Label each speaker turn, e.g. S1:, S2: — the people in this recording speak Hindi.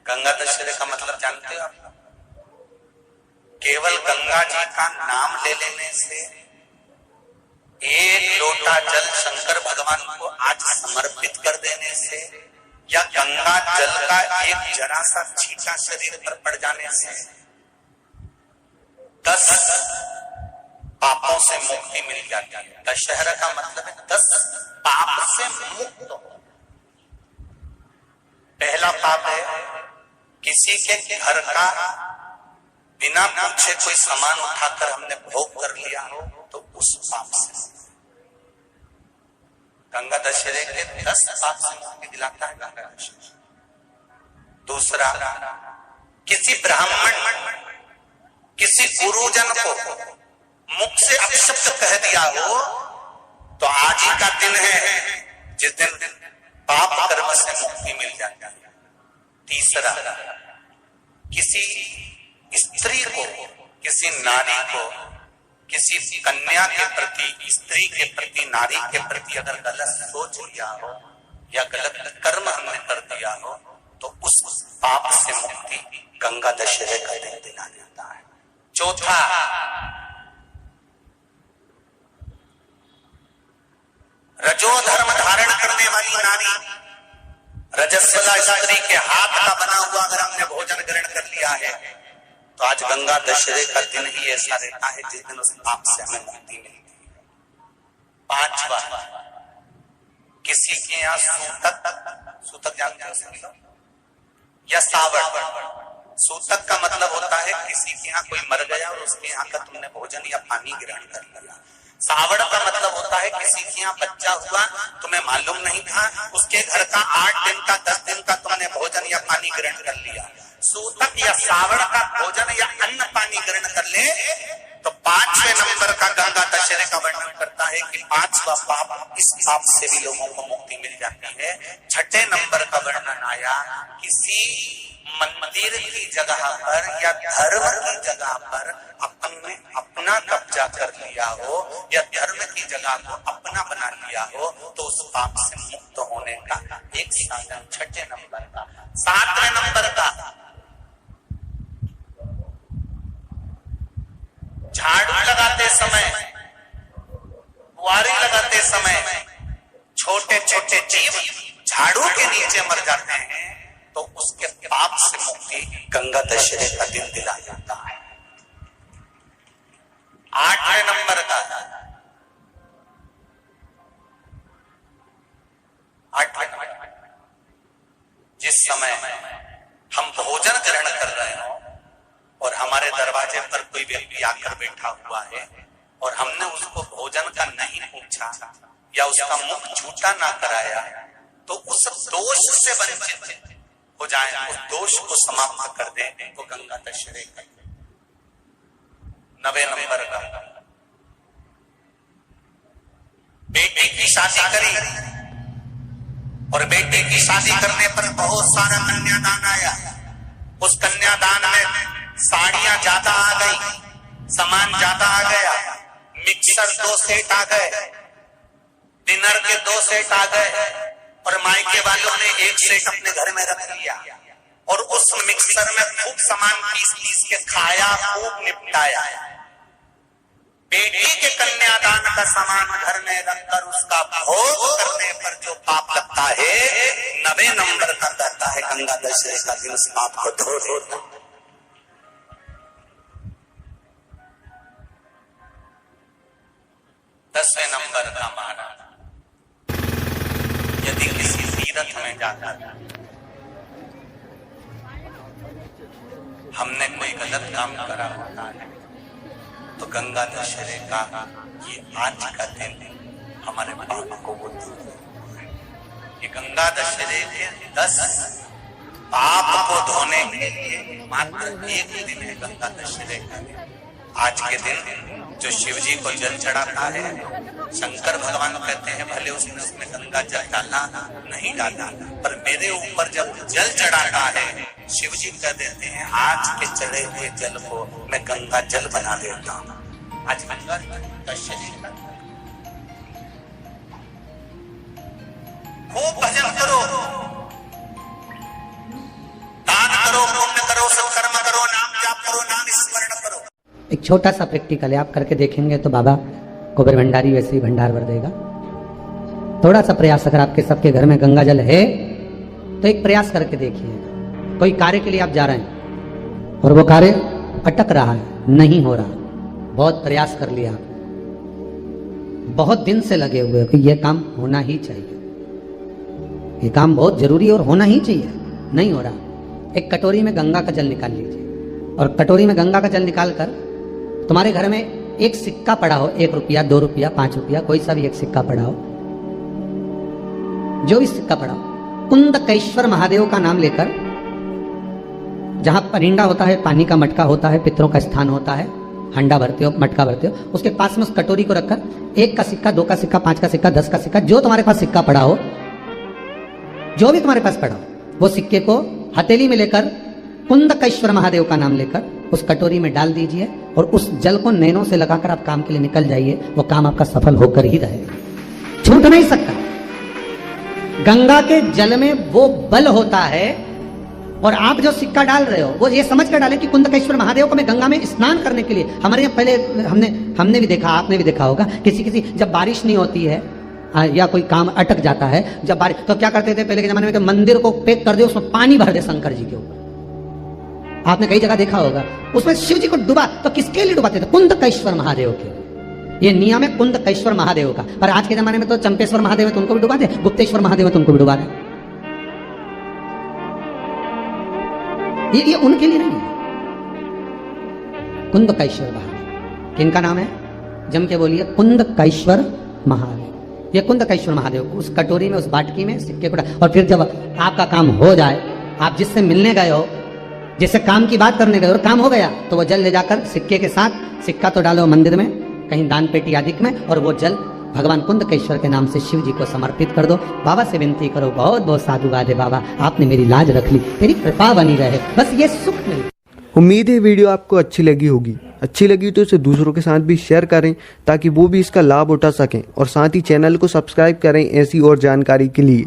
S1: गंगा दशहरे का मतलब जानते हो आप? केवल गंगा जी का नाम ले लेने से, एक लोटा जल शंकर भगवान को आज समर्पित कर देने से, या गंगा जल का एक जरा सा छींटा शरीर पर पड़ जाने से 10 पापों से मुक्ति मिल जाती है। दशहरा का मतलब है 10 पाप से मुक्त हो। पहला पाप है किसी के घर का बिना पूछे कोई सामान उठाकर हमने भोग कर लिया हो, तो उस पाप से। गंगा दशहरे के 10 पाप से मुक्ति दिलाता है गंगा दशहरा। दूसरा, किसी ब्राह्मण किसी गुरुजन को मुख से अपशब्द कह दिया हो, तो आज ही का दिन है जिस दिन पाप कर्म से मुक्ति मिल जाती है। तीसरा, किसी स्त्री को, किसी नारी को, किसी कन्या के प्रति, स्त्री के प्रति, नारी के प्रति अगर गलत सोच लिया हो या गलत कर्म हमने कर दिया हो, तो उस पाप से मुक्ति गंगा दशहरे का दिन दिला जाता है। चौथा, रजो धर्म धारण करने वाली नारी, रजस्वला स्त्री के हाथ का बना हुआ अगर हमने भोजन ग्रहण कर लिया है, तो आज गंगा दशहरे का दिन ही ऐसा रहता है जिस दिन उस पाप से हमें मुक्ति मिलती है। पांचवा, किसी के यहाँ सूतक जानते हो या सावड़। सूतक का मतलब होता है किसी के यहाँ कोई मर गया और उसके यहाँ का तुमने भोजन या पानी ग्रहण कर लिया। सावड़ का मतलब होता है किसी के यहाँ बच्चा हुआ, तुम्हें मालूम नहीं था, उसके घर का 8 दिन का 10 दिन का तुमने भोजन या पानी ग्रहण कर लिया। सूतक या सावड़ का भोजन या अन्न पानी ग्रहण कर ले, तो 5वें नंबर का गंगा दशहरे का वर्णन करता है कि 5वां पाप, इस पाप से भी लोगों को मुक्ति मिल जाती है। 6ठे नंबर का वर्णन आया, किसी मंदिर की जगह पर या धर्म की जगह पर अपने अपना कब्जा कर लिया हो या धर्म की जगह को अपना बना लिया हो, तो उस पाप से मुक्त होने का एक साधन 6ठे नंबर का। 7वें नंबर का, झाड़ू लगाते समय, बुआरी लगाते समय छोटे छोटे जीव झाड़ू के नीचे मर जाते हैं, तो उसके पाप से मुक्ति गंगा दशहरे का दिन दिला जाता है। 8वें नंबर का, 8वें नंबर, जिस समय हम भोजन ग्रहण कर रहे हो और हमारे दरवाजे पर कोई व्यक्ति आकर बैठा हुआ है और हमने उसको भोजन का नहीं पूछा या उसका मुख झूठा ना कराया, तो उस दोष से वंचित हो जाए, उस दोष को समाप्त कर दे, तो गंगा दशहरे का। 9वें नंबर का, बेटी की शादी करी और बेटी की शादी करने पर बहुत सारा कन्यादान आया। उस कन्यादान में साड़ियां ज्यादा आ गई, सामान ज्यादा आ गया, मिक्सर 2 सेट आ गए, डिनर के 2 सेट आ गए, और मायके वालों ने 1 सेट अपने घर में रख लिया और उस मिक्सर में खूब सामान पीस के खाया, खूब निपटाया। बेटी के कन्यादान का सामान घर में रखकर उसका भोग करने पर जो पाप लगता है, 9वें नंबर का कहता है गंगा दशहरे का दिन उस पाप को धो देता। 10वें नंबर का महाराज, यदि किसी तीर्थ में जाता था, हमने कोई गलत काम करा होता है, तो गंगा दशहरे का ये आज का दिन हमारे पाप को वो दूर करता है। ये गंगा दशहरे के 10 पाप को धोने के लिए मात्र एक दिन है गंगा दशहरे का दिन। आज के दिन जो शिव जी को जल चढ़ाता है, शंकर भगवान कहते हैं भले उसने गंगा जल डाला नहीं डाला, पर मेरे ऊपर जब जल चढ़ाता है, शिव जी कह देते हैं आज के चढ़े हुए जल को मैं गंगा जल बना देता हूँ। आज गंगा दशहरे का खूब भजन करो, दान
S2: छोटा सा प्रैक्टिकल है, आप करके देखेंगे तो बाबा कुबेर भंडारी वैसे ही भंडार भर देगा। थोड़ा सा प्रयास, अगर आपके सबके घर में गंगा जल है तो एक प्रयास करके देखिएगा। कोई कार्य के लिए आप जा रहे हैं और वो कार्य अटक रहा है, नहीं हो रहा, बहुत प्रयास कर लिया, बहुत दिन से लगे हुए हो कि ये काम होना ही चाहिए, ये काम बहुत जरूरी और होना ही चाहिए, नहीं हो रहा। एक कटोरी में गंगा का जल निकाल लीजिए और कटोरी में गंगा का जल निकालकर तुम्हारे घर में एक सिक्का पड़ा हो, 1 रुपया, 2 रुपया, 5 रुपया, कोई सा भी एक सिक्का पड़ा हो, जो भी सिक्का पड़ा हो, कुंदकेश्वर महादेव का नाम लेकर, जहां परिंदा होता है, पानी का मटका होता है, पितरों का स्थान होता है, हंडा भरते हो, मटका भरते हो, उसके पास में उस कटोरी को रखकर 1 का सिक्का, 2 का सिक्का, 5 का सिक्का, 10 का सिक्का, जो तुम्हारे पास सिक्का पड़ा हो, जो भी तुम्हारे पास पड़ा हो, वो सिक्के को हथेली में लेकर कुंदकेश्वर महादेव का नाम लेकर उस कटोरी में डाल दीजिए और उस जल को नैनों से लगाकर आप काम के लिए निकल जाइए। वो काम आपका सफल होकर ही रहेगा, छूट नहीं सकता। गंगा के जल में वो बल होता है और आप जो सिक्का डाल रहे हो वो ये समझ कर डालें कि कुंदकेश्वर महादेव को मैं गंगा में स्नान करने के लिए। हमारे यहाँ पहले हमने भी देखा, आपने भी देखा होगा, किसी जब बारिश नहीं होती है या कोई काम अटक जाता है, जब बारिश, तो क्या करते थे पहले के जमाने में कि मंदिर को पैक कर दे, उसमें पानी भर दे शंकर जी के ऊपर। आपने कई जगह देखा होगा, उसमें शिव जी को डुबा, तो किसके लिए डुबाते थे? कुंदकेश्वर महादेव के लिए। ये नियम है कुंदकेश्वर महादेव का। पर आज के जमाने में तो चंपेश्वर महादेव है तो उनको भी डुबा दे, गुप्तेश्वर महादेव है तो उनको भी डुबा दे। ये उनके लिए नहीं है। कुंदकेश्वर महादेव किनका नाम है? जम के बोलिए, कुंदकेश्वर महादेव। ये कुंदकेश्वर महादेव को उस कटोरी में, उस बाटकी में सिक्के को, और फिर जब आपका काम हो जाए, आप जिससे मिलने गए हो, जिससे काम की बात करने गए और काम हो गया, तो वो जल ले जाकर सिक्के के साथ, सिक्का तो डालो मंदिर में, कहीं दान पेटी आदि में, और वो जल भगवान कुंदकेश्वर के नाम से शिव जी को समर्पित कर दो। बाबा से विनती करो, बहुत बहुत साधुवाद है बाबा, आपने मेरी लाज रख ली, तेरी कृपा बनी रहे, बस ये सुख मिले।
S3: उम्मीद है वीडियो आपको अच्छी लगी होगी। अच्छी लगी तो इसे दूसरों के साथ भी शेयर करें ताकि वो भी इसका लाभ उठा सकें, और साथ ही चैनल को सब्सक्राइब करें ऐसी और जानकारी के लिए।